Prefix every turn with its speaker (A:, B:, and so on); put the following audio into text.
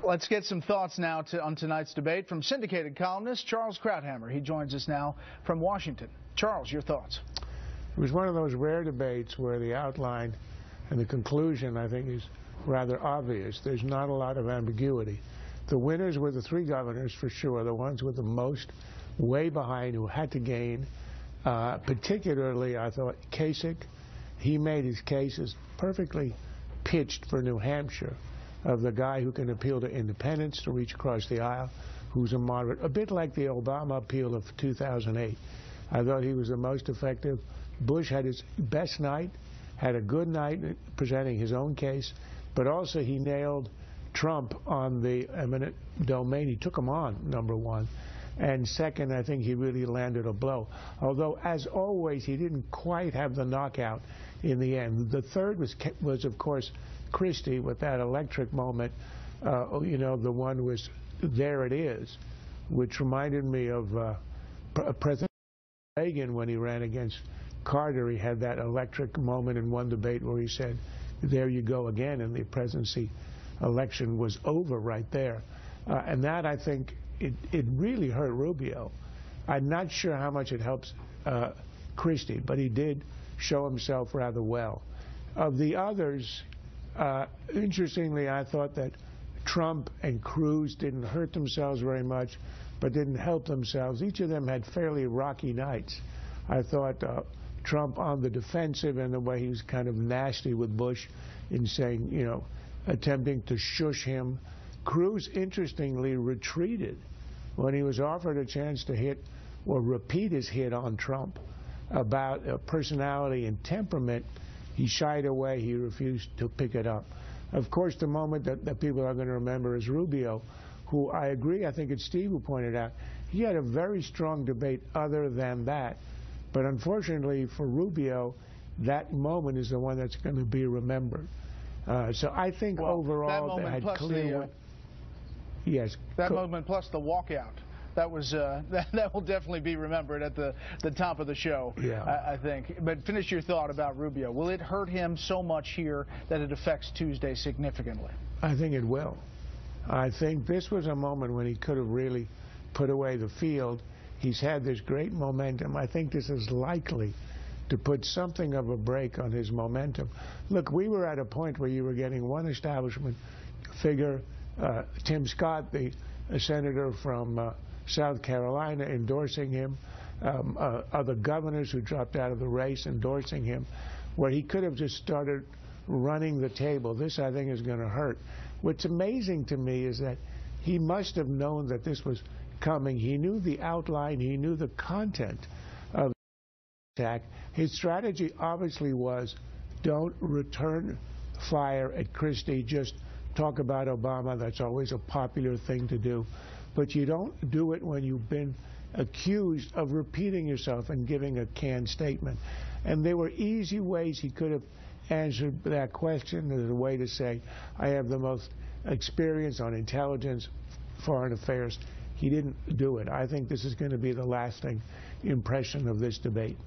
A: Let's get some thoughts now on tonight's debate from syndicated columnist Charles Krauthammer. He joins us now from Washington. Charles, your thoughts?
B: It was one of those rare debates where the outline and the conclusion, I think, is rather obvious. There's not a lot of ambiguity. The winners were the three governors, for sure, the ones with the most, way behind, who had to gain. Particularly, I thought, Kasich. He made his cases perfectly pitched for New Hampshire, of the guy who can appeal to independents to reach across the aisle, who's a moderate, a bit like the Obama appeal of 2008. I thought he was the most effective. Bush had his best night, had a good night presenting his own case, but also he nailed Trump on the eminent domain. He took him on, number one. And second, I think he really landed a blow. Although, as always, he didn't quite have the knockout in the end. The third was of course, Christie with that electric moment. You know, the one was "There It Is," which reminded me of President Reagan when he ran against Carter. He had that electric moment in one debate where he said, "There you go again," and the presidency election was over right there. And that, I think, it really hurt Rubio. I'm not sure how much it helps Christie, but he did show himself rather well. Of the others, interestingly, I thought that Trump and Cruz didn't hurt themselves very much, but didn't help themselves. Each of them had fairly rocky nights. I thought Trump on the defensive, and the way he was kind of nasty with Bush in saying, you know, attempting to shush him. Cruz, interestingly, retreated when he was offered a chance to hit or repeat his hit on Trump about personality and temperament. He shied away. He refused to pick it up. Of course, the moment that people are going to remember is Rubio, who I agree, I think it's Steve who pointed out, he had a very strong debate other than that. But unfortunately for Rubio, that moment is the one that's going to be remembered. So I think overall they had clear... Yes.
A: That moment plus the walkout. That was that will definitely be remembered at the top of the show.
B: Yeah.
A: I think. But finish your thought about Rubio. Will it hurt him so much here that it affects Tuesday significantly?
B: I think it will. I think this was a moment when he could have really put away the field. He's had this great momentum. I think this is likely to put something of a break on his momentum. Look, we were at a point where you were getting one establishment figure, Tim Scott, the senator from South Carolina, endorsing him, other governors who dropped out of the race endorsing him, where he could have just started running the table. This, I think, is going to hurt. What's amazing to me is that he must have known that this was coming. He knew the outline. He knew the content of the attack. His strategy obviously was, don't return fire at Christie, just talk about Obama. That's always a popular thing to do. But you don't do it when you've been accused of repeating yourself and giving a canned statement. And there were easy ways he could have answered that question. There's a way to say, I have the most experience on intelligence, foreign affairs. He didn't do it. I think this is going to be the lasting impression of this debate.